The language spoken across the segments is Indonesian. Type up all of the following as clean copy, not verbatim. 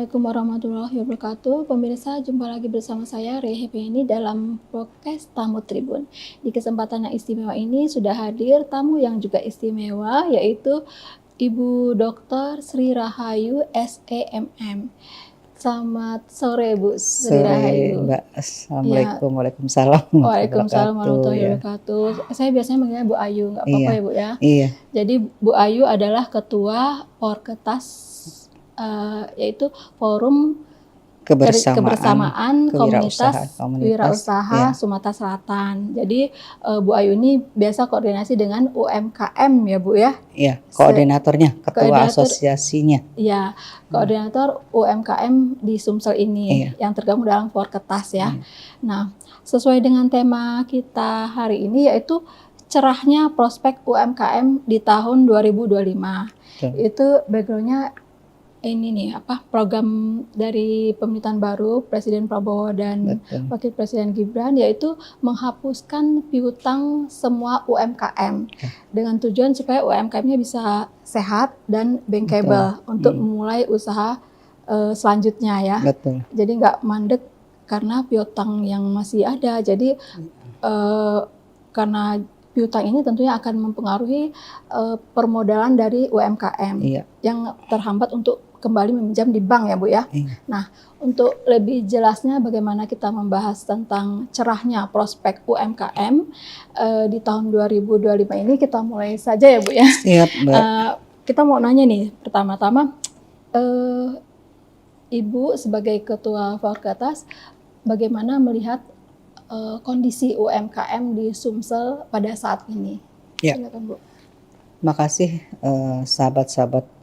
Assalamualaikum warahmatullahi wabarakatuh. Pemirsa, jumpa lagi bersama saya Rehe Penny dalam podcast Tamu Tribun. Di kesempatan yang istimewa ini sudah hadir tamu yang juga istimewa, yaitu Ibu Dr. Sri Rahayu SEMM. Selamat sore Bu Sri Sore Rahayu. Mbak, Ya, Assalamualaikum, Waalaikumsalam Waalaikumsalam warahmatullahi ya. wabarakatuh. Saya biasanya manggilnya Bu Ayu, nggak apa-apa Iya, ya Bu ya. iya, Jadi Bu Ayu adalah Ketua Porketas, yaitu Forum Kebersamaan Komunitas Wirausaha ya, Sumatera Selatan. Jadi Bu Ayu ini biasa koordinasi dengan UMKM ya Bu ya. iya, koordinatornya, ketua Koordinator, asosiasinya. ya, koordinator UMKM di Sumsel ini Iya, yang tergabung dalam Porketas ya. iya, Nah, sesuai dengan tema kita hari ini yaitu cerahnya prospek UMKM di tahun 2025. betul, Itu backgroundnya ini nih program dari pemerintahan baru Presiden Prabowo dan betul. Wakil Presiden Gibran, yaitu menghapuskan piutang semua UMKM Ya, dengan tujuan supaya UMKM-nya bisa sehat dan bankable betul. untuk memulai usaha selanjutnya ya. Betul. Jadi nggak mandek karena piutang yang masih ada. Jadi karena piutang ini tentunya akan mempengaruhi permodalan dari UMKM Iya, yang terhambat untuk kembali meminjam di bank ya Bu ya. iya. Nah, untuk lebih jelasnya bagaimana kita membahas tentang cerahnya prospek UMKM di tahun 2025 ini, kita mulai saja ya Bu ya. Siap, Mbak. Kita mau nanya nih, pertama-tama Ibu sebagai Ketua Forketas, bagaimana melihat kondisi UMKM di Sumsel pada saat ini? Ya, Silakan Bu. makasih sahabat-sahabat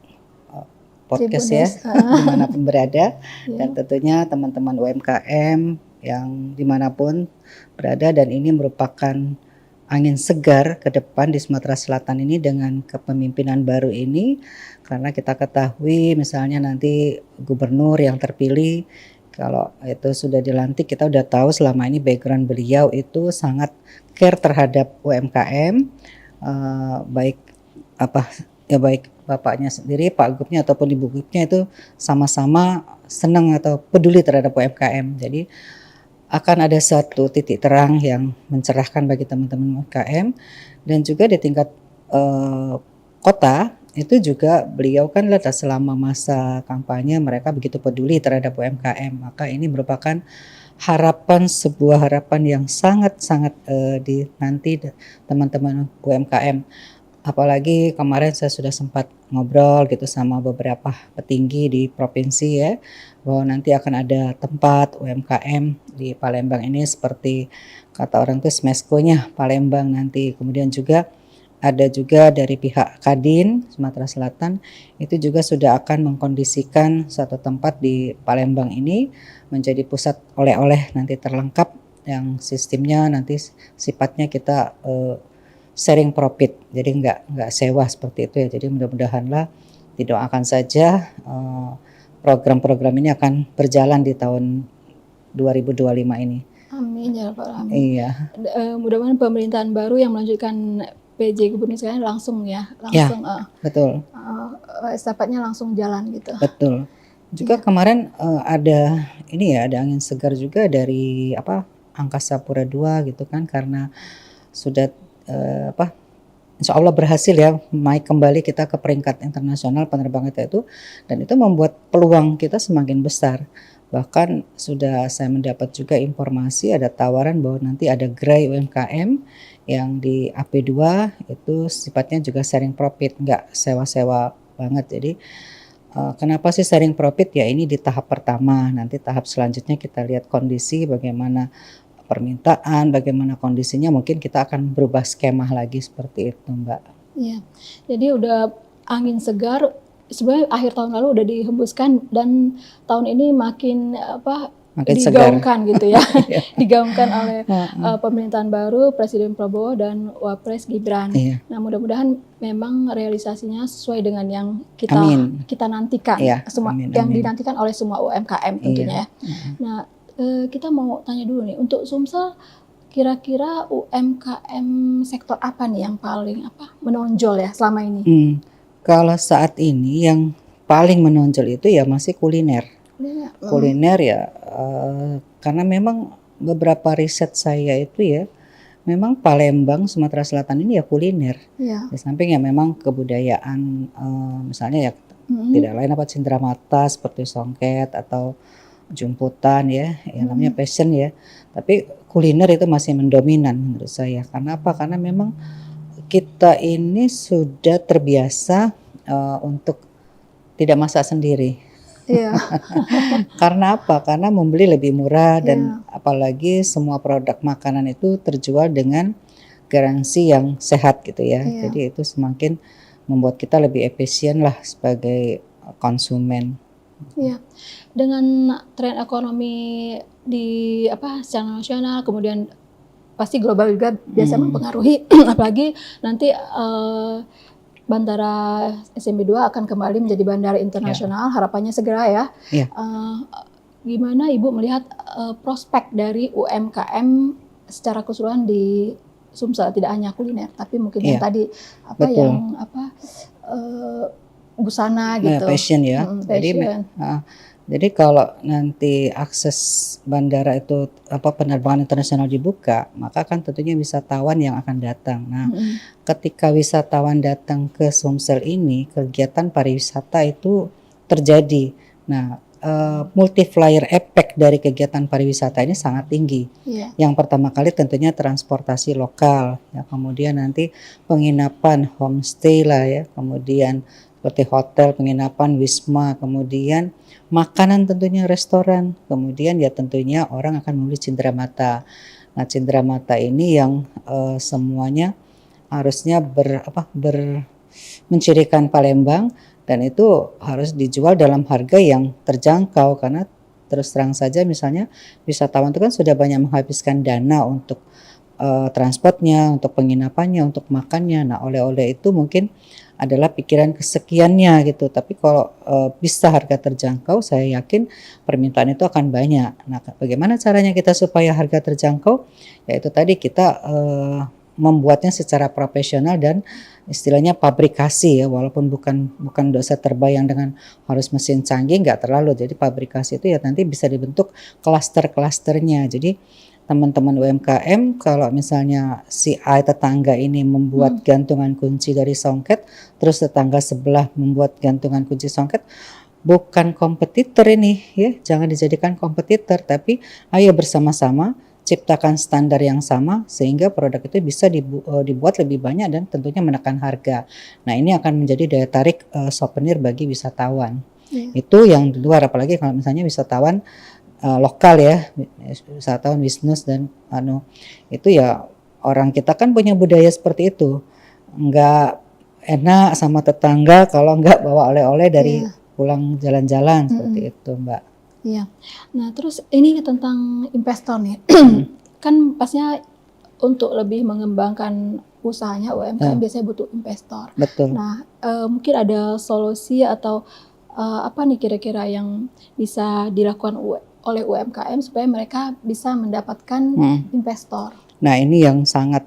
podcast ya, Tribuners, dimanapun berada, dan ya. tentunya teman-teman UMKM yang dimanapun berada, dan ini merupakan angin segar ke depan di Sumatera Selatan ini dengan kepemimpinan baru ini, karena kita ketahui misalnya nanti gubernur yang terpilih, kalau itu sudah dilantik, kita udah tahu selama ini background beliau itu sangat care terhadap UMKM, baik bapaknya sendiri, Pak Gubnya ataupun Ibu Gubnya itu sama-sama senang atau peduli terhadap UMKM. Jadi akan ada satu titik terang yang mencerahkan bagi teman-teman UMKM, dan juga di tingkat kota itu juga beliau kan selama masa kampanye mereka begitu peduli terhadap UMKM, maka ini merupakan sebuah harapan yang sangat-sangat dinanti teman-teman UMKM. Apalagi kemarin saya sudah sempat ngobrol gitu sama beberapa petinggi di provinsi ya, bahwa nanti akan ada tempat UMKM di Palembang ini, seperti kata orang tuh Smesco-nya Palembang nanti. Kemudian juga ada juga dari pihak Kadin Sumatera Selatan, itu juga sudah akan mengkondisikan satu tempat di Palembang ini menjadi pusat oleh-oleh nanti terlengkap, yang sistemnya nanti sifatnya kita sharing profit, jadi nggak sewa seperti itu ya. Jadi mudah-mudahanlah, didoakan saja program-program ini akan berjalan di tahun 2025 ini. Amin ya Rabbal Alamin. Iya. Mudah-mudahan pemerintahan baru yang melanjutkan PJ Gubernur sekarang langsung ya, Ya, langsung betul. estafetnya langsung jalan gitu. Betul. Juga Iya. kemarin ada ini ya, ada angin segar juga dari Angkasa Pura II gitu kan, karena sudah insya Allah berhasil ya naik kembali kita ke peringkat internasional penerbangan itu, dan itu membuat peluang kita semakin besar. Bahkan sudah saya mendapat juga informasi ada tawaran bahwa nanti ada gerai UMKM yang di AP2 itu sifatnya juga sharing profit, nggak sewa-sewa banget. Jadi kenapa sih sharing profit? Ya ini di tahap pertama, nanti tahap selanjutnya kita lihat kondisi bagaimana permintaan, bagaimana kondisinya, mungkin kita akan berubah skema lagi seperti itu, Mbak. Iya. Jadi udah angin segar. Sebenarnya akhir tahun lalu udah dihembuskan dan tahun ini makin Makin segar. digaungkan gitu ya. Digaungkan oleh pemerintahan baru Presiden Prabowo dan Wapres Gibran. Iya. Nah, mudah-mudahan memang realisasinya sesuai dengan yang Amin. kita nantikan, Iya, semua amin, yang amin. dinantikan oleh semua UMKM tentunya ya. Nah, kita mau tanya dulu nih, untuk Sumsel kira-kira UMKM sektor apa nih yang paling menonjol ya selama ini? Kalau saat ini yang paling menonjol itu ya masih kuliner. Kuliner ya, karena memang beberapa riset saya itu ya, memang Palembang, Sumatera Selatan ini ya kuliner. Iya. Di samping ya memang kebudayaan, misalnya ya tidak lain apa cenderamata seperti songket atau jumputan ya, yang namanya passion ya. Tapi kuliner itu masih mendominan menurut saya. Karena apa? Karena memang kita ini sudah terbiasa untuk tidak masak sendiri. Iya. Karena apa? Karena membeli lebih murah dan Iya. apalagi semua produk makanan itu terjual dengan garansi yang sehat gitu ya. Iya. Jadi itu semakin membuat kita lebih efisien lah sebagai konsumen. Iya. Dengan tren ekonomi di secara nasional, kemudian pasti global juga biasa mempengaruhi, apalagi nanti Bandara SMB 2 akan kembali menjadi bandara internasional, harapannya segera ya. Iya. Gimana Ibu melihat prospek dari UMKM secara keseluruhan di Sumsel, tidak hanya kuliner, tapi mungkin yang tadi Betul. busana Nah, gitu. passion ya. Fashion. Jadi kalau nanti akses bandara itu penerbangan internasional dibuka, maka kan tentunya wisatawan yang akan datang. Nah, ketika wisatawan datang ke Sumsel ini, kegiatan pariwisata itu terjadi. Nah, multiplier effect dari kegiatan pariwisata ini sangat tinggi. Iya. Yang pertama kali tentunya transportasi lokal, ya, kemudian nanti penginapan homestay lah ya, kemudian seperti hotel, penginapan, wisma, kemudian makanan tentunya restoran, kemudian ya tentunya orang akan membeli cenderamata. Nah, cenderamata ini yang semuanya harusnya mencirikan Palembang, dan itu harus dijual dalam harga yang terjangkau karena terus terang saja misalnya wisatawan itu kan sudah banyak menghabiskan dana untuk transportnya, untuk penginapannya, untuk makannya. Nah, oleh-oleh itu mungkin adalah pikiran kesekiannya gitu. Tapi kalau bisa harga terjangkau, saya yakin permintaan itu akan banyak. Nah, bagaimana caranya kita supaya harga terjangkau? Yaitu tadi kita membuatnya secara profesional dan istilahnya pabrikasi ya, walaupun bukan dosa terbayang dengan harus mesin canggih, nggak terlalu. Jadi pabrikasi itu ya nanti bisa dibentuk klaster-klasternya. Jadi teman-teman UMKM kalau misalnya si A tetangga ini membuat gantungan kunci dari songket, terus tetangga sebelah membuat gantungan kunci songket, bukan kompetitor ini ya, jangan dijadikan kompetitor, tapi ayo bersama-sama ciptakan standar yang sama sehingga produk itu bisa dibuat lebih banyak dan tentunya menekan harga. Nah, ini akan menjadi daya tarik souvenir bagi wisatawan. Itu yang di luar, apalagi kalau misalnya wisatawan lokal ya, wisatawan bisnis dan itu ya, orang kita kan punya budaya seperti itu, nggak enak sama tetangga kalau nggak bawa oleh-oleh dari pulang jalan-jalan seperti itu, Mbak. Iya. Nah, terus ini tentang investor nih. Kan pastinya untuk lebih mengembangkan usahanya UMKM biasanya butuh investor. Betul. Nah, mungkin ada solusi atau apa nih kira-kira yang bisa dilakukan oleh UMKM supaya mereka bisa mendapatkan investor? Nah, ini yang sangat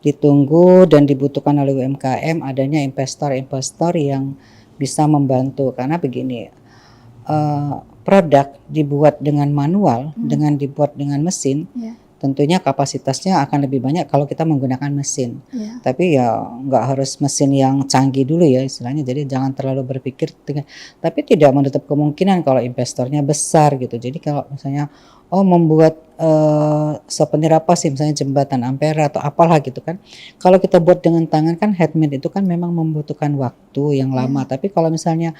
ditunggu dan dibutuhkan oleh UMKM, adanya investor-investor yang bisa membantu. Karena begini, produk dibuat dengan manual, dengan dibuat dengan mesin, tentunya kapasitasnya akan lebih banyak kalau kita menggunakan mesin. Tapi ya nggak harus mesin yang canggih dulu ya istilahnya, jadi jangan terlalu berpikir. Tapi tidak menutup kemungkinan kalau investornya besar gitu. Jadi kalau misalnya membuat souvenir apa sih, misalnya jembatan Ampera atau apalah gitu kan, kalau kita buat dengan tangan kan handmade itu kan memang membutuhkan waktu yang lama. Tapi kalau misalnya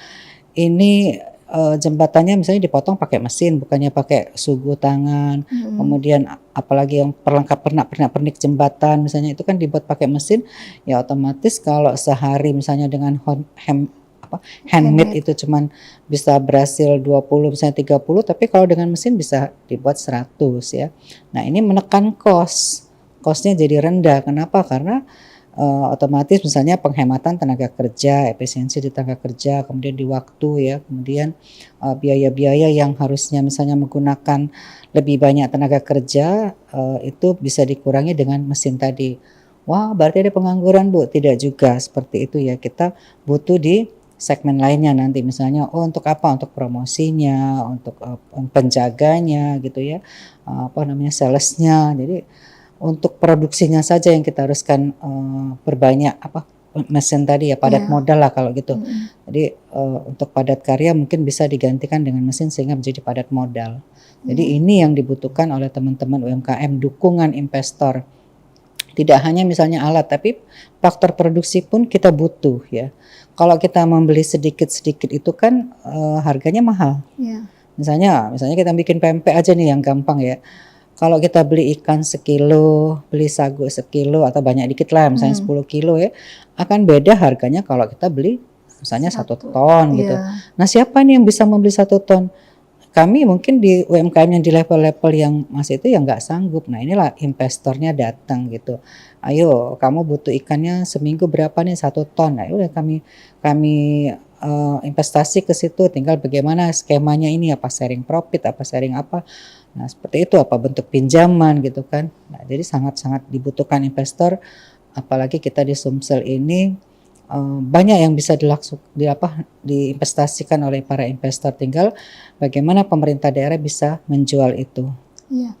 ini jembatannya misalnya dipotong pakai mesin, bukannya pakai sugu tangan, kemudian apalagi yang pernak-pernik jembatan misalnya itu kan dibuat pakai mesin, ya otomatis kalau sehari misalnya dengan handmade itu cuman bisa berhasil 20 misalnya 30, tapi kalau dengan mesin bisa dibuat 100 ya. Nah, ini menekan cost-nya jadi rendah. Kenapa? Karena otomatis misalnya penghematan tenaga kerja, efisiensi di tenaga kerja, kemudian di waktu ya, kemudian biaya-biaya yang harusnya misalnya menggunakan lebih banyak tenaga kerja itu bisa dikurangi dengan mesin tadi. Wah, berarti ada pengangguran, Bu? Tidak juga seperti itu ya. Kita butuh di segmen lainnya nanti misalnya untuk apa, untuk promosinya, untuk penjaganya gitu ya, apa namanya, salesnya. Jadi untuk produksinya saja yang kita haruskan perbanyak apa, mesin tadi ya, padat Iya. modal lah kalau gitu. Mm-mm. Jadi untuk padat karya mungkin bisa digantikan dengan mesin sehingga menjadi padat modal. Jadi Iya. ini yang dibutuhkan oleh teman-teman UMKM, dukungan investor. Tidak hanya misalnya alat, tapi faktor produksi pun kita butuh ya. Kalau kita membeli sedikit-sedikit itu kan harganya mahal. Iya. Misalnya kita bikin pempek aja nih yang gampang ya. Kalau kita beli ikan sekilo, beli sagu sekilo atau banyak dikit lah, misalnya 10 kilo ya, akan beda harganya kalau kita beli misalnya 1 ton gitu. Iya. Nah siapa nih yang bisa membeli 1 ton? Kami mungkin di UMKM yang di level-level yang masih itu yang nggak sanggup. Nah inilah investornya datang gitu. Ayo kamu butuh ikannya seminggu berapa nih 1 ton. Nah udah kami investasi ke situ. Tinggal bagaimana skemanya ini, apa sharing profit, apa sharing apa. Nah seperti itu, apa bentuk pinjaman gitu kan. Nah jadi sangat-sangat dibutuhkan investor. Apalagi kita di Sumsel ini banyak yang bisa diinvestasikan oleh para investor, tinggal bagaimana pemerintah daerah bisa menjual itu. Iya.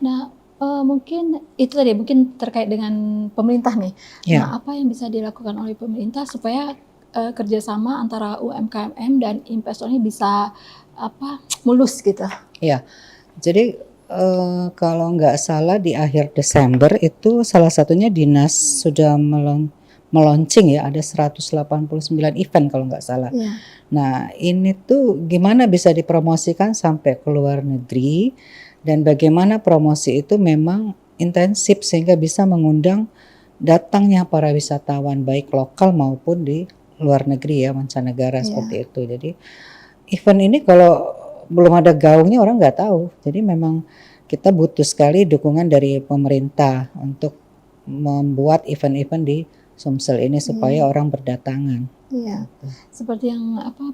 Nah, mungkin itu tadi mungkin terkait dengan pemerintah nih. Ya, Nah, apa yang bisa dilakukan oleh pemerintah supaya kerjasama antara UMKM dan investor ini bisa apa mulus gitu? ya. Jadi kalau nggak salah di akhir Desember itu salah satunya dinas sudah meluncing ya, ada 189 event kalau nggak salah. Iya. Nah ini tuh gimana bisa dipromosikan sampai ke luar negeri, dan bagaimana promosi itu memang intensif sehingga bisa mengundang datangnya para wisatawan baik lokal maupun di luar negeri ya, mancanegara seperti Iya. itu. Jadi event ini kalau belum ada gaungnya orang nggak tahu. Jadi memang kita butuh sekali dukungan dari pemerintah untuk membuat event-event di Sumsel ini supaya Iya. orang berdatangan. Iya. Seperti yang apa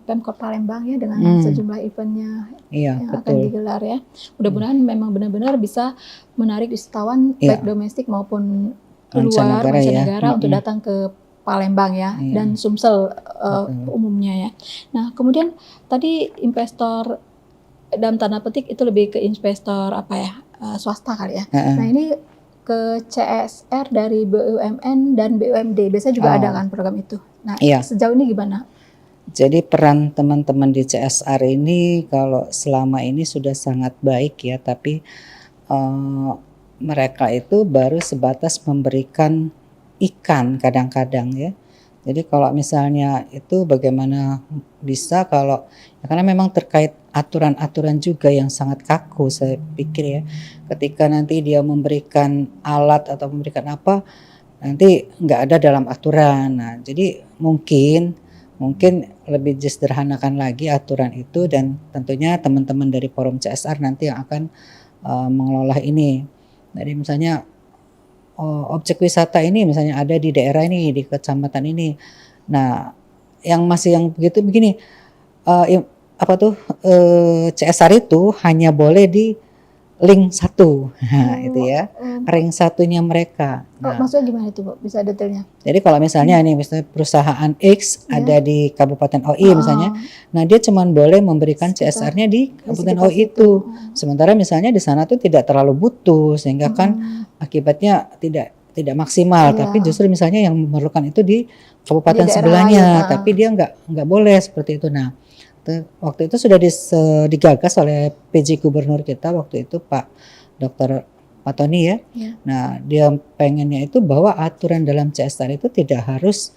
Pemkot Palembang ya dengan Hmm, sejumlah eventnya iya yang akan betul. digelar ya. Mudah-mudahan memang benar-benar bisa menarik wisatawan Iya, baik domestik maupun luar mancanegara ya. mancanegara untuk datang ke Palembang ya Iya, dan Sumsel betul. umumnya ya. Nah, kemudian tadi investor dalam tanda petik itu lebih ke investor apa ya? Swasta kali ya. Nah, Heeh. ini ke CSR dari BUMN dan BUMD. Biasanya juga ada Oh, kan program itu. Nah, iya. sejauh ini gimana? Jadi peran teman-teman di CSR ini kalau selama ini sudah sangat baik ya, tapi eh, mereka itu baru sebatas memberikan ikan kadang-kadang ya. Jadi kalau misalnya itu bagaimana bisa kalau ya karena memang terkait aturan-aturan juga yang sangat kaku saya pikir ya. Ketika nanti dia memberikan alat atau memberikan apa nanti nggak ada dalam aturan. Nah, jadi mungkin lebih disederhanakan lagi aturan itu, dan tentunya teman-teman dari Forum CSR nanti yang akan mengelola ini. Jadi misalnya objek wisata ini misalnya ada di daerah ini, di kecamatan ini. Nah, yang begitu begini, apa tuh CSR itu hanya boleh di link 1, nah itu Oh, ya, ring satunya mereka. Nah, maksudnya gimana itu, Bu? Bisa detailnya? jadi kalau misalnya nih, misalnya perusahaan X ada Ya. di Kabupaten OI misalnya, nah dia cuma boleh memberikan Sekitar CSR-nya di di Kabupaten sekitar OI situ. itu. Sementara misalnya di sana tuh tidak terlalu butuh, sehingga kan akibatnya tidak maksimal. Tapi Iya. justru misalnya yang memerlukan itu di Di kabupaten daerah sebelahnya, lain. tapi dia nggak boleh seperti itu. Nah, waktu itu sudah digagas oleh PJ Gubernur kita waktu itu Pak Dr. Pak Tony ya. Ya. Nah, dia pengennya itu bahwa aturan dalam CSR itu tidak harus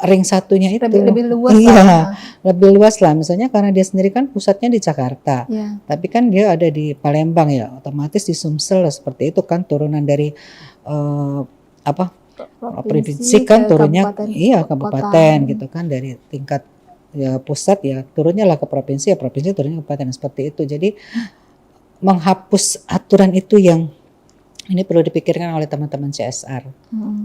ring satunya itu. Lebih luas Iya, lah. lebih luas lah. Misalnya karena dia sendiri kan pusatnya di Jakarta. Ya. Tapi kan dia ada di Palembang ya, otomatis di Sumsel seperti itu kan, turunan dari apa provinsi kan turunnya kabupaten, iya kota. kabupaten gitu kan, dari tingkat ya pusat ya turunnya lah ke provinsi, ya provinsi turunnya ke kabupaten seperti itu. Jadi menghapus aturan itu yang ini perlu dipikirkan oleh teman-teman CSR.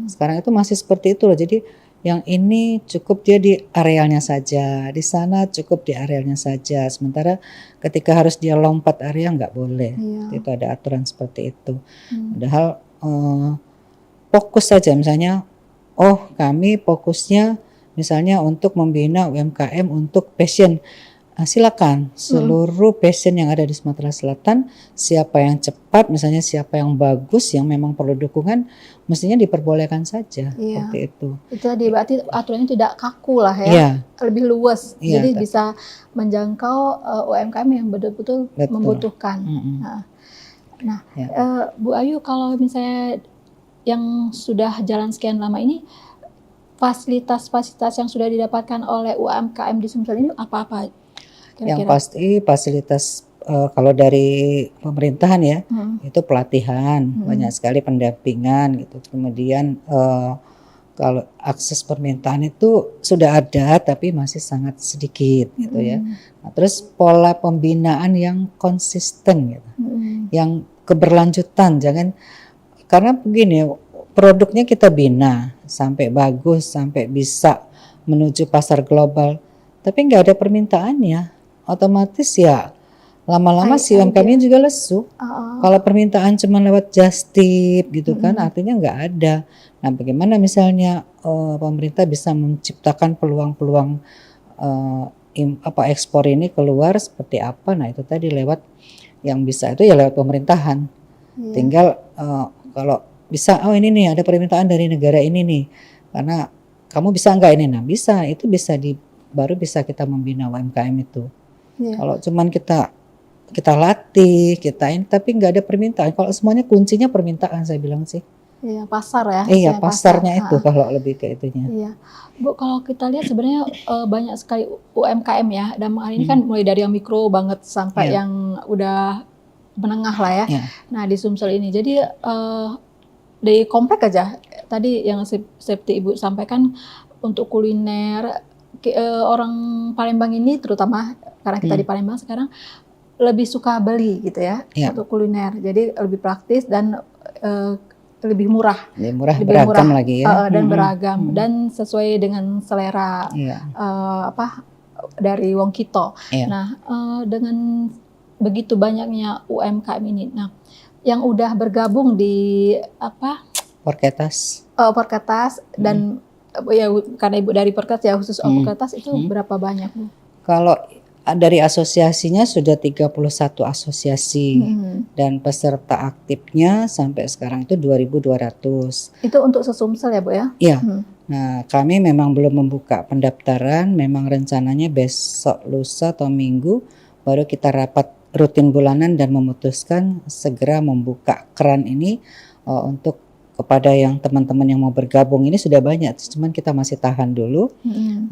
Sekarang itu masih seperti itu loh. Jadi yang ini cukup dia di arealnya saja, di sana cukup di arealnya saja. Sementara ketika harus dia lompat area nggak boleh. Iya. Itu ada aturan seperti itu. Padahal fokus saja misalnya, oh kami fokusnya misalnya untuk membina UMKM untuk passion. Silakan seluruh passion yang ada di Sumatera Selatan, siapa yang cepat, misalnya siapa yang bagus, yang memang perlu dukungan, mestinya diperbolehkan saja Iya. seperti itu. Itu tadi berarti aturannya tidak kaku lah ya, Iya, lebih luas. iya, Jadi bisa menjangkau UMKM yang betul-betul betul. membutuhkan. Mm-mm. Nah, Ya. Bu Ayu, kalau misalnya yang sudah jalan sekian lama ini, fasilitas-fasilitas yang sudah didapatkan oleh UMKM di Sumsel ini apa-apa Yang kira-kira? pasti fasilitas kalau dari pemerintahan ya, itu pelatihan, banyak sekali pendampingan gitu. Kemudian kalau akses permintaan itu sudah ada tapi masih sangat sedikit gitu ya. Nah, terus pola pembinaan yang konsisten gitu. Yang keberlanjutan, jangan karena begini, produknya kita bina sampai bagus, sampai bisa menuju pasar global, tapi nggak ada permintaannya, otomatis ya lama-lama si UMKM-nya juga lesu. Kalau permintaan cuma lewat just tip gitu kan, artinya nggak ada. Nah, bagaimana misalnya pemerintah bisa menciptakan peluang-peluang ekspor ini keluar seperti apa? Nah, itu tadi lewat yang bisa itu ya lewat pemerintahan. Tinggal kalau bisa, oh ini nih ada permintaan dari negara ini nih, karena kamu bisa nggak ini? Nah bisa, itu bisa baru bisa kita membina UMKM itu. Kalau cuman kita latih, kita ini, tapi nggak ada permintaan. Kalau semuanya kuncinya permintaan, saya bilang sih. Iya, pasar ya. Iya, pasarnya itu kalau lebih ke itunya. Iya, Bu, kalau kita lihat sebenarnya banyak sekali UMKM ya. Dan hari ini kan mulai dari yang mikro banget sampai yang udah menengah lah ya. Nah di Sumsel ini, jadi di komplek aja. Tadi yang seperti Ibu sampaikan untuk kuliner, orang Palembang ini terutama karena kita di Palembang sekarang lebih suka beli gitu ya untuk kuliner. Jadi lebih praktis dan lebih murah. Lebih beragam lagi ya. Dan beragam dan sesuai dengan selera dari wong kito. Nah, dengan begitu banyaknya UMKM ini. Nah, yang udah bergabung di Porketas. Porketas dan ya karena Ibu dari Porketas ya khusus Porketas itu berapa banyak, Bu? Kalau dari asosiasinya sudah 31 asosiasi dan peserta aktifnya sampai sekarang itu 2.200. Itu untuk se-Sumsel ya, Bu ya? Iya. Nah, kami memang belum membuka pendaftaran, memang rencananya besok, lusa atau minggu baru kita rapat rutin bulanan dan memutuskan segera membuka keran ini untuk kepada yang teman-teman yang mau bergabung. Ini sudah banyak, cuman kita masih tahan dulu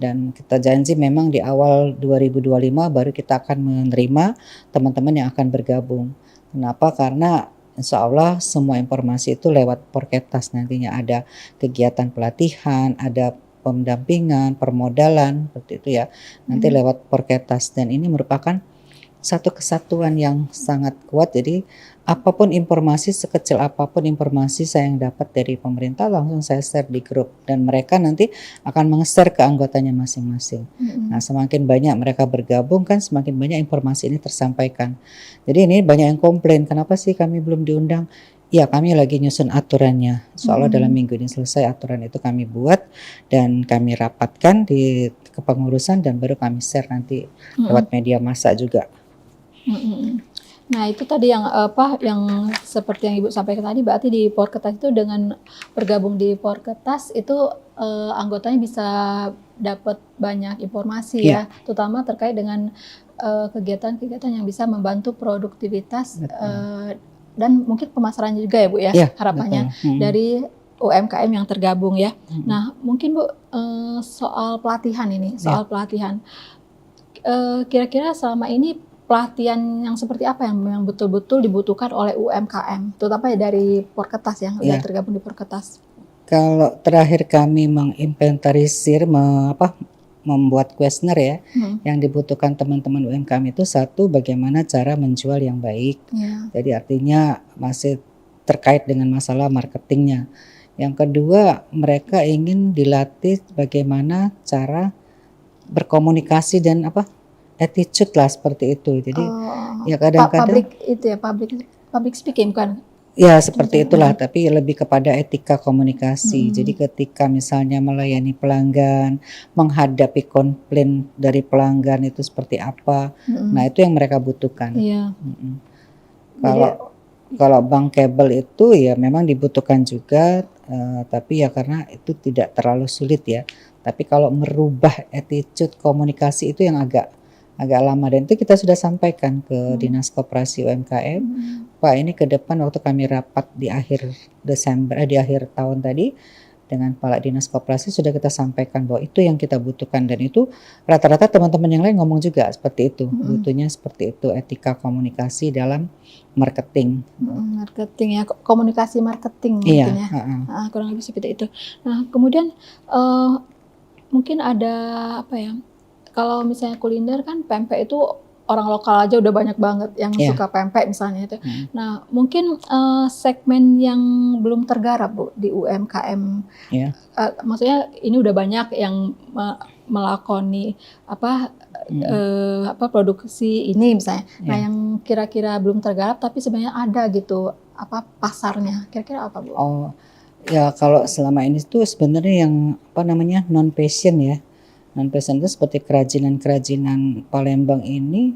dan kita janji memang di awal 2025 baru kita akan menerima teman-teman yang akan bergabung. Kenapa? Karena insya Allah semua informasi itu lewat Porketas, nantinya ada kegiatan pelatihan, ada pendampingan, permodalan seperti itu ya, nanti lewat Porketas, dan ini merupakan satu kesatuan yang sangat kuat. Jadi apapun informasi, sekecil apapun informasi saya yang dapat dari pemerintah, langsung saya share di grup dan mereka nanti akan meng-share ke anggotanya masing-masing. Nah, semakin banyak mereka bergabung kan semakin banyak informasi ini tersampaikan. Jadi ini banyak yang komplain, kenapa sih kami belum diundang? Ya, kami lagi nyusun aturannya. Soalnya dalam minggu ini selesai aturan itu kami buat dan kami rapatkan di kepengurusan dan baru kami share nanti lewat media massa juga. Nah itu tadi yang yang seperti yang Ibu sampaikan tadi, berarti di Porketas itu dengan bergabung di Porketas itu anggotanya bisa dapat banyak informasi ya, terutama terkait dengan kegiatan-kegiatan yang bisa membantu produktivitas dan mungkin pemasarannya juga ya Bu ya, harapannya dari UMKM yang tergabung ya. Nah mungkin Bu soal pelatihan ini, pelatihan kira-kira selama ini pelatihan yang seperti apa yang betul-betul dibutuhkan oleh UMKM, terutama dari Porketas yang sudah tergabung di Porketas? Kalau terakhir kami menginventarisir, membuat kuesioner ya, yang dibutuhkan teman-teman UMKM itu satu, bagaimana cara menjual yang baik. Jadi artinya masih terkait dengan masalah marketingnya. Yang kedua, mereka ingin dilatih bagaimana cara berkomunikasi dan attitude lah seperti itu. Jadi ya kadang-kadang public speaking bukan? Ya seperti Contohnya, itulah, tapi lebih kepada etika komunikasi. Jadi ketika misalnya melayani pelanggan, menghadapi komplain dari pelanggan itu seperti apa, nah itu yang mereka butuhkan. iya. Mm-mm. Jadi Kalau kalau bankable itu ya memang dibutuhkan juga, tapi ya karena itu tidak terlalu sulit ya. Tapi kalau merubah attitude komunikasi itu yang agak agak lama, dan itu kita sudah sampaikan ke Dinas Koperasi UMKM. Pak, ini ke depan waktu kami rapat di akhir di akhir tahun tadi dengan Kepala Dinas Koperasi sudah kita sampaikan bahwa itu yang kita butuhkan, dan itu rata-rata teman-teman yang lain ngomong juga seperti itu, butuhnya seperti itu, etika komunikasi dalam marketing. marketing ya, komunikasi marketing Iya, mungkin ya. Kurang lebih seperti itu. Nah, kemudian mungkin ada apa ya? Kalau misalnya kuliner kan pempek itu orang lokal aja udah banyak banget yang Iya. suka pempek misalnya itu. Nah, mungkin segmen yang belum tergarap Bu di UMKM. Iya. Maksudnya ini udah banyak yang melakoni apa produksi ini misalnya. Nah, yang kira-kira belum tergarap tapi sebenarnya ada gitu apa pasarnya. Kira-kira apa Bu? Oh, ya kalau selama ini tuh sebenarnya yang apa namanya non passion ya. Non passion itu seperti kerajinan-kerajinan Palembang ini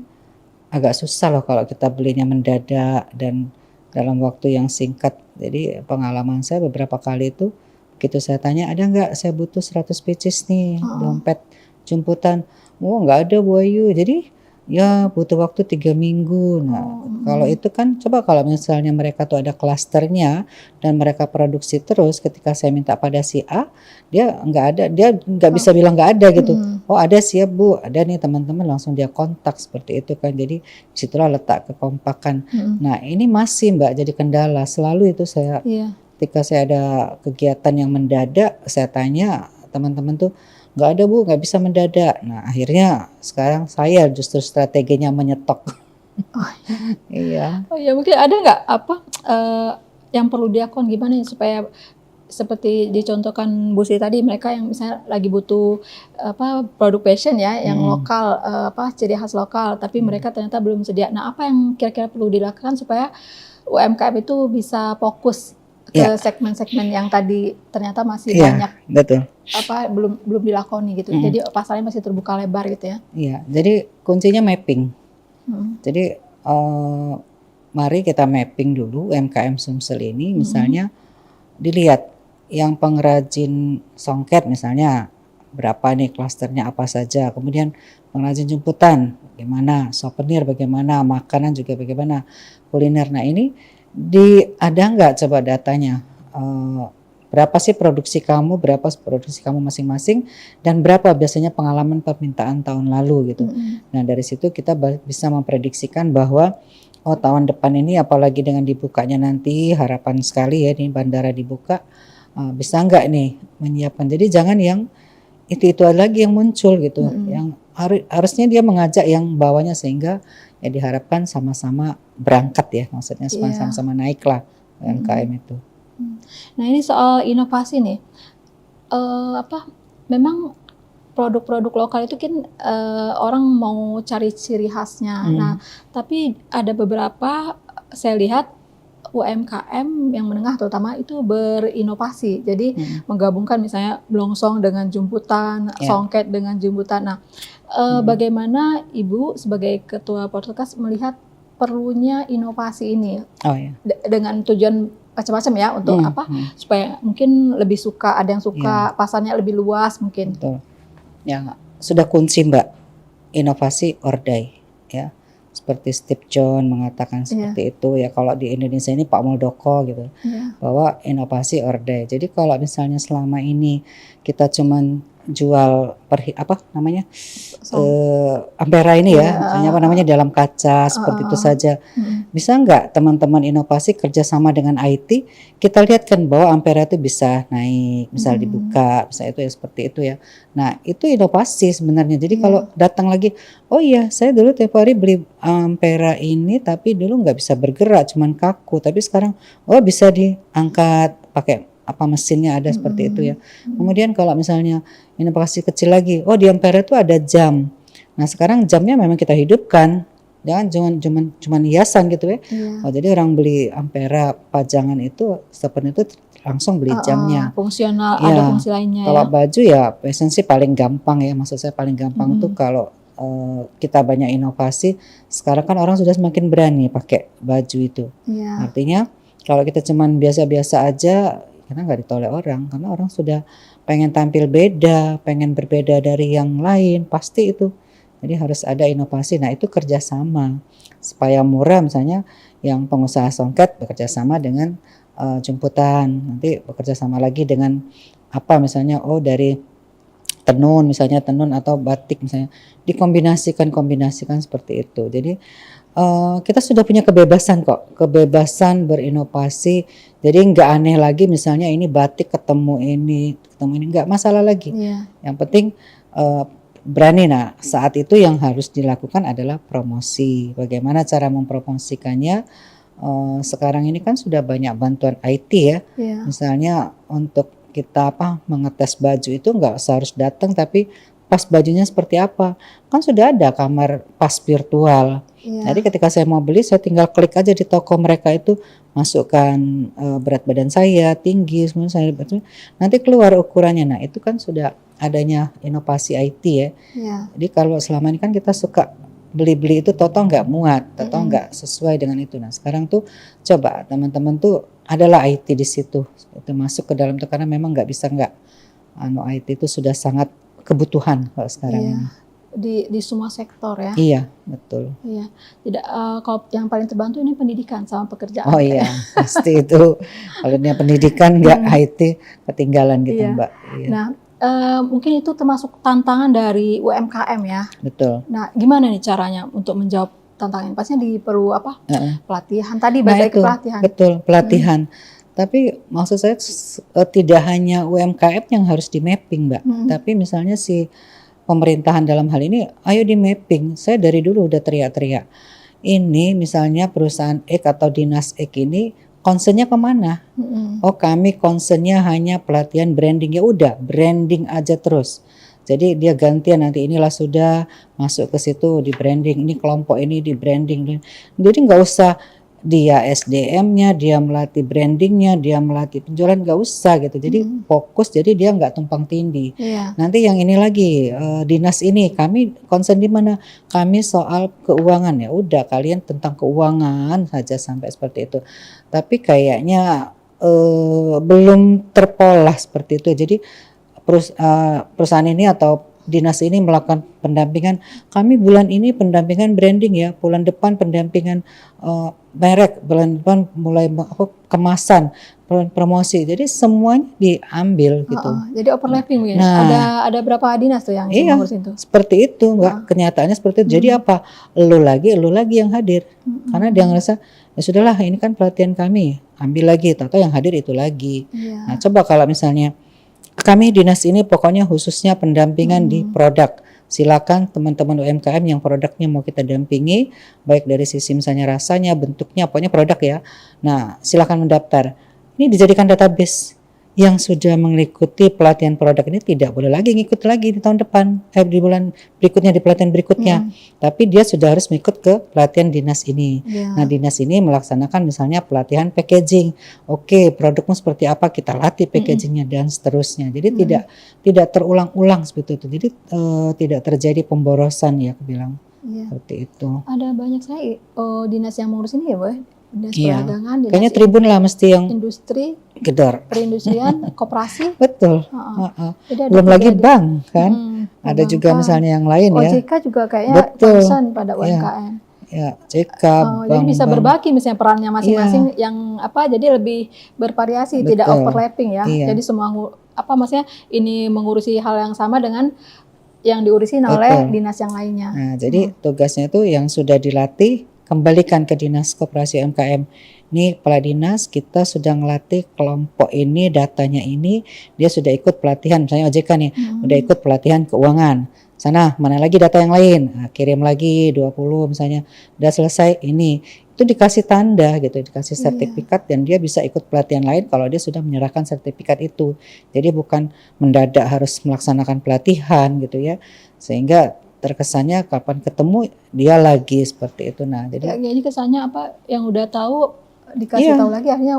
agak susah loh kalau kita belinya mendadak dan dalam waktu yang singkat. Jadi pengalaman saya beberapa kali itu begitu saya tanya, ada nggak, saya butuh 100 pieces nih dompet jemputan. Oh nggak ada Bu Ayu. Jadi ya butuh waktu 3 minggu. Nah kalau itu kan coba kalau misalnya mereka tuh ada klasternya dan mereka produksi terus, ketika saya minta pada si A, dia nggak ada, dia nggak bisa bilang nggak ada gitu. Oh ada siap Bu, ada nih teman-teman, langsung dia kontak seperti itu kan. Jadi disitulah letak kekompakan. Nah ini masih Mbak jadi kendala selalu itu saya. Ketika saya ada kegiatan yang mendadak, saya tanya teman-teman tuh, nggak ada Bu, nggak bisa mendadak. Nah akhirnya sekarang saya justru strateginya menyetok. Iya. Oh ya, mungkin ada nggak apa yang perlu dilakukan gimana ya supaya seperti dicontohkan Bu Sri tadi, mereka yang misalnya lagi butuh apa produk fashion ya yang lokal, ciri khas lokal, tapi mereka ternyata belum sedia. Nah, apa yang kira-kira perlu dilakukan supaya UMKM itu bisa fokus ke segmen-segmen yang tadi ternyata masih banyak betul. apa belum dilakoni gitu. Jadi pasarnya masih terbuka lebar gitu ya. Iya, jadi kuncinya mapping. Jadi mari kita mapping dulu UMKM Sumsel ini, misalnya dilihat yang pengrajin songket misalnya berapa nih, klasternya apa saja, kemudian pengrajin jemputan bagaimana, souvenir bagaimana, makanan juga bagaimana, kuliner. Nah ini ada nggak coba datanya, berapa sih produksi kamu, berapa produksi kamu masing-masing, dan berapa biasanya pengalaman permintaan tahun lalu gitu. Nah dari situ kita bisa memprediksikan bahwa oh tahun depan ini apalagi dengan dibukanya nanti, harapan sekali ya ini bandara dibuka, bisa nggak nih menyiapkan. Jadi jangan yang itu lagi yang muncul gitu, yang harusnya dia mengajak yang bawahnya sehingga ya diharapkan sama-sama berangkat ya, maksudnya sama-sama naik lah UMKM itu. Nah ini soal inovasi nih, memang produk-produk lokal itu kan orang mau cari ciri khasnya. Nah, tapi ada beberapa saya lihat UMKM yang menengah terutama itu berinovasi. Jadi menggabungkan misalnya blongsong dengan jemputan, songket dengan jemputan. Nah, bagaimana Ibu sebagai Ketua Podcast melihat perlunya inovasi ini dengan tujuan macam-macam ya untuk supaya mungkin lebih suka, ada yang suka, pasarnya lebih luas mungkin. Betul. Ya sudah kunci Mbak, inovasi or die ya, seperti Steve Jobs mengatakan seperti itu ya. Kalau di Indonesia ini Pak Muldoko gitu, bahwa inovasi or die. Jadi kalau misalnya selama ini kita cuman jual Ampera ini ya, misalnya apa namanya dalam kaca seperti itu saja. Bisa nggak teman-teman inovasi kerjasama dengan IT, kita lihat kan bahwa Ampera itu bisa naik, misal dibuka, bisa itu ya seperti itu ya. Nah itu inovasi sebenarnya. Jadi kalau datang lagi, oh iya saya dulu tiap hari beli Ampera ini tapi dulu nggak bisa bergerak, cuman kaku, tapi sekarang oh bisa diangkat pakai mesinnya ada seperti itu ya. Kemudian kalau misalnya inovasi kecil lagi, oh di Ampera itu ada jam. Nah sekarang jamnya memang kita hidupkan, jangan cuman hiasan gitu ya. Iya. Oh, jadi orang beli Ampera pajangan itu seperti itu langsung beli jamnya. Fungsional, ada Iya, fungsi lainnya ya. kalau baju ya fashion sih paling gampang ya. Maksud saya paling gampang tuh kalau kita banyak inovasi. Sekarang kan orang sudah semakin berani pakai baju itu. Iya. Artinya kalau kita cuman biasa-biasa aja, karena nggak ditolak orang, karena orang sudah pengen tampil beda, pengen berbeda dari yang lain, pasti itu. Jadi harus ada inovasi. Nah itu kerjasama supaya murah, misalnya yang pengusaha songket bekerja sama dengan jemputan, nanti bekerja sama lagi dengan apa misalnya, oh dari tenun misalnya, tenun atau batik misalnya, dikombinasikan seperti itu. Jadi kita sudah punya kebebasan kok, kebebasan berinovasi. Jadi nggak aneh lagi misalnya ini batik ketemu ini nggak masalah lagi. Iya. Yang penting berani. Nah saat itu yang harus dilakukan adalah promosi. Bagaimana cara mempromosikannya? Sekarang ini kan sudah banyak bantuan IT ya. Iya. Misalnya untuk kita mengetes baju itu nggak harus datang, tapi pas bajunya seperti apa kan sudah ada kamar pas virtual. Iya. Jadi ketika saya mau beli, saya tinggal klik aja di toko mereka itu, masukkan berat badan saya, tinggi, semua saya nanti keluar ukurannya. Nah itu kan sudah adanya inovasi IT ya. Iya. Jadi kalau selama ini kan kita suka beli-beli itu toto nggak muat, toto nggak sesuai dengan itu. Nah sekarang tuh coba teman-teman tuh adalah IT di situ, itu masuk ke dalam tuh, karena memang nggak bisa nggak, IT itu sudah sangat kebutuhan kalau sekarang Iya. ini. Di semua sektor ya. Iya betul. Iya. Tidak, kalau yang paling terbantu ini pendidikan sama pekerjaan. Oh iya pasti itu kalau dia pendidikan nggak IT ketinggalan gitu Iya. Mbak. Iya. Nah, mungkin itu termasuk tantangan dari UMKM ya. Betul. Nah, gimana nih caranya untuk menjawab tantangan ini? Pastinya perlu pelatihan tadi, Nah balik itu ke pelatihan. betul pelatihan. Tapi maksud saya tidak hanya UMKM yang harus di mapping Mbak, tapi misalnya si pemerintahan dalam hal ini, ayo di mapping. Saya dari dulu udah teriak-teriak. Ini misalnya perusahaan X atau dinas X ini concernnya kemana? Oh kami concernnya hanya pelatihan branding, ya udah branding aja terus. Jadi dia gantian nanti inilah sudah masuk ke situ di branding, ini kelompok ini di branding. Jadi nggak usah dia SDM-nya, dia melatih brandingnya, dia melatih penjualan, nggak usah gitu. Jadi fokus, jadi dia nggak tumpang tindih. Iya. Nanti yang ini lagi dinas ini kami concern di mana? Kami soal keuangan, ya udah kalian tentang keuangan saja sampai seperti itu. Tapi kayaknya belum terpola seperti itu. Jadi perusahaan ini atau dinas ini melakukan pendampingan. Kami bulan ini pendampingan branding ya, bulan depan pendampingan merek, bulan depan mulai kemasan, promosi. Jadi semuanya diambil gitu. Jadi overlapping mungkin. Nah, ada berapa dinas tuh yang ngurusin tuh? Seperti itu Mbak. Kenyataannya seperti itu. Jadi apa? Lu lagi yang hadir. Karena dia ngerasa ya sudahlah ini kan pelatihan kami, ambil lagi. Atau yang hadir itu lagi. Iya. Nah coba kalau misalnya kami dinas ini pokoknya khususnya pendampingan di produk. Silakan teman-teman UMKM yang produknya mau kita dampingi, baik dari sisi misalnya rasanya, bentuknya, pokoknya produk ya. Nah, silakan mendaftar. Ini dijadikan database. Yang sudah mengikuti pelatihan produk ini tidak boleh lagi ngikut lagi di tahun depan, di bulan berikutnya, di pelatihan berikutnya. Tapi dia sudah harus mengikut ke pelatihan dinas ini. Nah, dinas ini melaksanakan misalnya pelatihan packaging. Oke, produkmu seperti apa, kita latih packagingnya dan seterusnya. Jadi tidak terulang-ulang seperti itu. Jadi tidak terjadi pemborosan ya, aku bilang. Seperti itu. Ada banyak sekali dinas yang mengurus ini ya, Bu. Dinas perdagangan, dinas kayaknya Tribun lah mesti yang industri, gedor. Perindustrian, koperasi. Betul. Jadi belum lagi bank kan. Ada perbankan. Juga misalnya yang lain ya. OJK juga kayaknya concern pada UMKM. Ya, OJK. Jadi bisa berbagi misalnya perannya masing-masing yang jadi lebih bervariasi, tidak overlapping ya. Jadi semua maksudnya ini mengurusi hal yang sama dengan yang diurusin oleh dinas yang lainnya. Nah, jadi tugasnya itu yang sudah dilatih kembalikan ke dinas koperasi UMKM. Ini kepala dinas kita sudah ngelatih kelompok ini, datanya ini, dia sudah ikut pelatihan misalnya OJK nih, udah ikut pelatihan keuangan. Sana mana lagi data yang lain? Nah, kirim lagi 20 misalnya. Udah selesai ini. Itu dikasih tanda gitu, dikasih sertifikat dan dia bisa ikut pelatihan lain kalau dia sudah menyerahkan sertifikat itu. Jadi bukan mendadak harus melaksanakan pelatihan gitu ya. Sehingga terkesannya kapan ketemu dia lagi seperti itu. Nah, Ya, jadi jadi kesannya apa yang udah tahu dikasih tahu iya, lagi akhirnya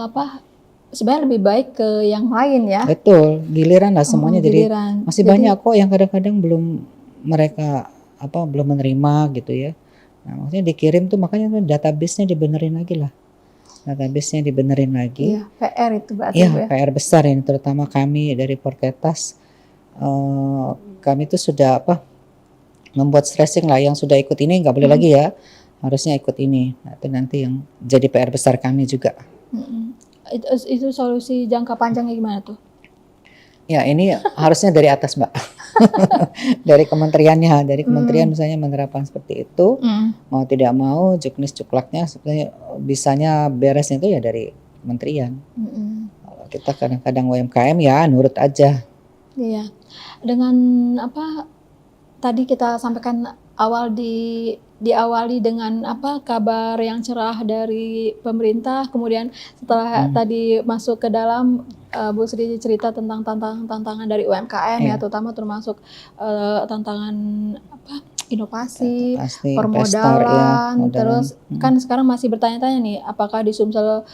apa sebenarnya lebih baik ke yang lain ya. betul, giliran lah semuanya. Jadi Giliran. masih Jadi banyak kok yang kadang-kadang belum mereka belum menerima gitu ya. Nah, maksudnya dikirim tuh makanya tuh database-nya dibenerin lagi lah. Database-nya dibenerin lagi. iya PR itu berarti Iya, Bu ya. PR besar ini terutama kami dari Porketas. Kami tuh sudah membuat stressing lah, yang sudah ikut ini nggak boleh Mm-mm. lagi ya, harusnya ikut ini. Nah, itu nanti yang jadi PR besar kami juga. Mm-mm. Itu solusi jangka panjangnya gimana tuh? Ya ini harusnya dari atas Mbak, dari kementeriannya, dari kementerian Mm. misalnya menerapkan seperti itu, Mm. mau tidak mau juknis cuklaknya sebenarnya bisanya beresnya itu ya dari kementerian. Mm-mm. Kalau kita kadang-kadang UMKM ya nurut aja. Iya. Dengan apa tadi kita sampaikan diawali dengan apa kabar yang cerah dari pemerintah, kemudian setelah tadi masuk ke dalam Bu Sri cerita tentang tantangan dari UMKM ya, Iya, terutama termasuk tantangan apa inovasi, pasti investor ya, permodalan, modalan. terus kan sekarang masih bertanya-tanya nih, apakah di Sumsel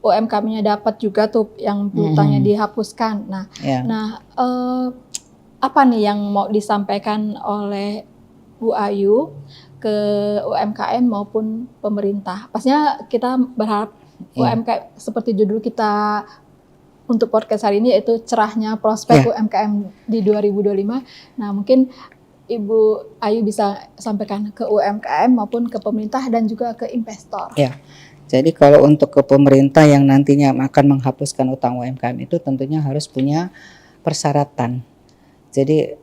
UMKM-nya dapat juga tuh yang piutangnya dihapuskan. Nah, Ya. nah apa nih yang mau disampaikan oleh Bu Ayu ke UMKM maupun pemerintah? Pastinya kita berharap Iya. UMKM seperti judul kita untuk podcast hari ini yaitu cerahnya prospek Iya. UMKM di 2025. Nah, mungkin Ibu Ayu bisa sampaikan ke UMKM maupun ke pemerintah dan juga ke investor. Ya. Jadi kalau untuk ke pemerintah yang nantinya akan menghapuskan utang UMKM itu tentunya harus punya persyaratan. Jadi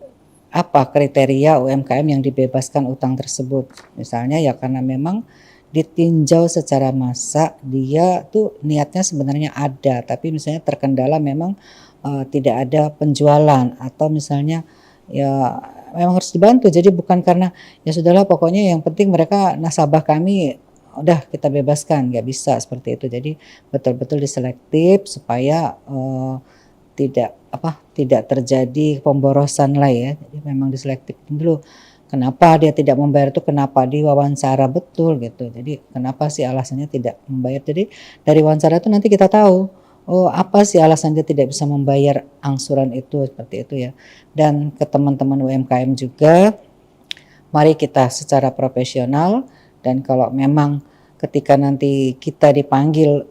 apa kriteria UMKM yang dibebaskan utang tersebut? Misalnya ya karena memang ditinjau secara massa dia tuh niatnya sebenarnya ada, tapi misalnya terkendala memang tidak ada penjualan atau misalnya ya memang harus dibantu. Jadi bukan karena ya sudahlah pokoknya yang penting mereka nasabah kami udah kita bebaskan, nggak bisa seperti itu. Jadi betul-betul diselektif supaya tidak terjadi pemborosan lah ya. Jadi memang diselektifin dulu. Kenapa dia tidak membayar itu, kenapa diwawancara betul gitu. Jadi kenapa sih alasannya tidak membayar. Jadi dari wawancara itu nanti kita tahu, oh apa sih alasan dia tidak bisa membayar angsuran itu, seperti itu ya. Dan ke teman-teman UMKM juga, mari kita secara profesional dan kalau memang ketika nanti kita dipanggil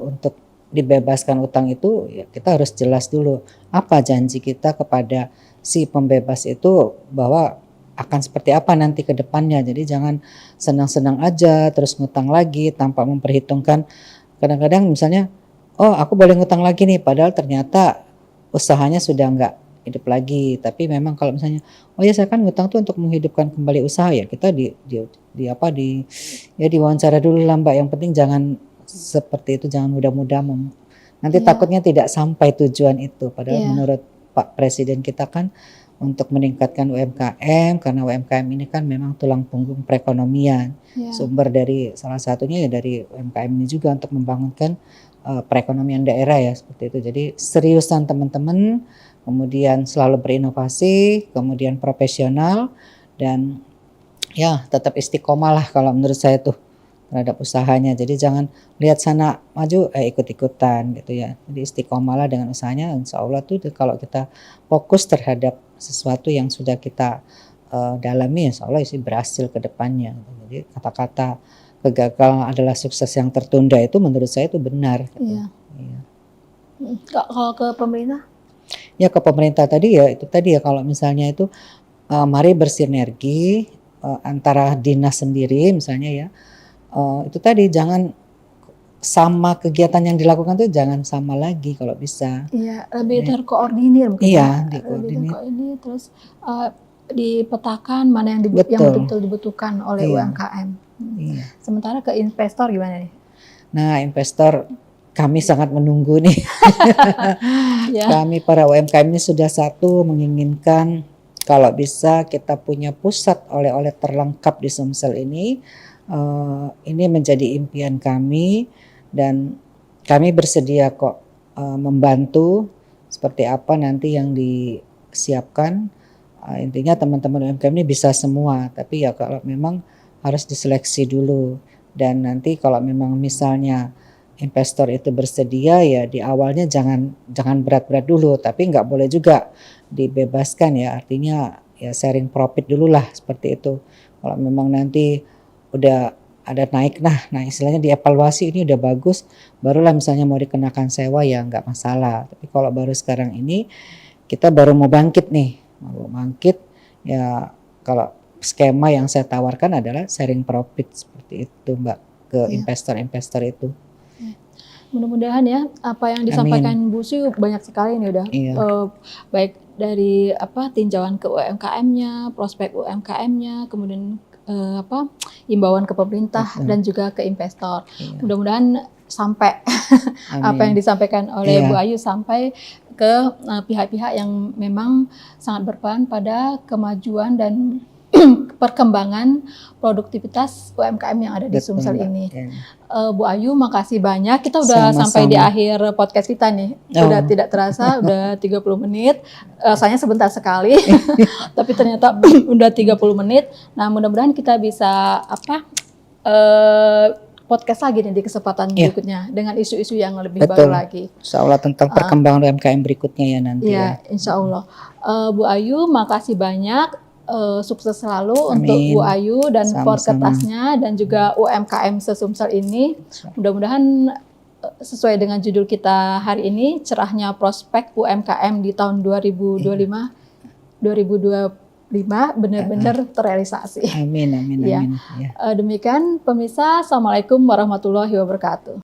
untuk dibebaskan utang itu ya kita harus jelas dulu apa janji kita kepada si pembebas itu bahwa akan seperti apa nanti ke depannya. Jadi jangan senang-senang aja terus ngutang lagi tanpa memperhitungkan. Kadang-kadang misalnya oh aku boleh ngutang lagi nih padahal ternyata usahanya sudah enggak hidup lagi. Tapi memang kalau misalnya oh ya saya kan ngutang tuh untuk menghidupkan kembali usaha ya kita diwawancara dulu lah Mbak. Yang penting jangan seperti itu, jangan mudah-mudah nanti takutnya tidak sampai tujuan itu. Padahal menurut Pak Presiden kita kan untuk meningkatkan UMKM karena UMKM ini kan memang tulang punggung perekonomian. Sumber dari salah satunya ya dari UMKM ini juga untuk membangunkan perekonomian daerah ya seperti itu. Jadi seriusan teman-teman, kemudian selalu berinovasi, kemudian profesional dan ya tetap istiqomah lah kalau menurut saya tuh terhadap usahanya. Jadi jangan lihat sana maju ikut-ikutan gitu ya. Jadi istiqomah lah dengan usahanya. Insya Allah tuh kalau kita fokus terhadap sesuatu yang sudah kita dalami, insya Allah sih berhasil ke depannya. Jadi kata-kata kegagalan adalah sukses yang tertunda itu menurut saya itu benar. Gitu. Iya. Kalau ke pemerintah? Ya ke pemerintah tadi ya itu tadi ya kalau misalnya itu mari bersinergi antara dinas sendiri misalnya ya. Itu tadi jangan sama kegiatan yang dilakukan tuh jangan sama lagi kalau bisa. Iya, lebih terkoordinir mungkin. Iya, lebih terkoordinir terus dipetakan mana yang betul-betul dibutuhkan oleh UMKM. Iya. Sementara ke investor gimana nih? Nah, investor kami sangat menunggu nih. Kami para UMKM ini sudah menginginkan kalau bisa kita punya pusat oleh-oleh terlengkap di Sumsel ini. Ini menjadi impian kami dan kami bersedia kok membantu seperti apa nanti yang disiapkan Intinya teman-teman UMKM ini bisa semua, tapi ya kalau memang harus diseleksi dulu. Dan nanti kalau memang misalnya investor itu bersedia, ya di awalnya jangan berat-berat dulu, tapi nggak boleh juga dibebaskan ya, artinya ya sharing profit dulu lah seperti itu. Kalau memang nanti udah ada naik, nah istilahnya dievaluasi ini udah bagus, barulah misalnya mau dikenakan sewa ya nggak masalah. Tapi kalau baru sekarang ini kita baru mau bangkit nih, ya kalau skema yang saya tawarkan adalah sharing profit seperti itu Mbak, ke Iya. investor-investor itu. Mudah-mudahan ya apa yang disampaikan Bu Syu banyak sekali nih udah Iya. baik dari tinjauan ke UMKM-nya, prospek UMKM-nya, kemudian himbauan ke pemerintah dan juga ke investor. Iya. Mudah-mudahan sampai apa yang disampaikan oleh Bu Ayu sampai ke pihak-pihak yang memang sangat berperan pada kemajuan dan perkembangan produktivitas UMKM yang ada di Sumsel ini. Bu Ayu, makasih banyak. Kita udah sampai di akhir podcast kita nih. Udah tidak terasa, udah 30 menit. Rasanya sebentar sekali. Tapi ternyata udah 30 menit. Nah, mudah-mudahan kita bisa podcast lagi nih di kesempatan berikutnya dengan isu-isu yang lebih baru lagi. Insya Allah tentang perkembangan UMKM berikutnya ya nanti. Iya, insya Allah. Bu Ayu, makasih banyak. Sukses selalu untuk Bu Ayu dan Forketasnya dan juga UMKM se-Sumsel ini. Mudah-mudahan sesuai dengan judul kita hari ini, cerahnya prospek UMKM di tahun 2025 benar-benar terrealisasi. Amin. Ya. Demikian pemirsa, Assalamualaikum warahmatullahi wabarakatuh.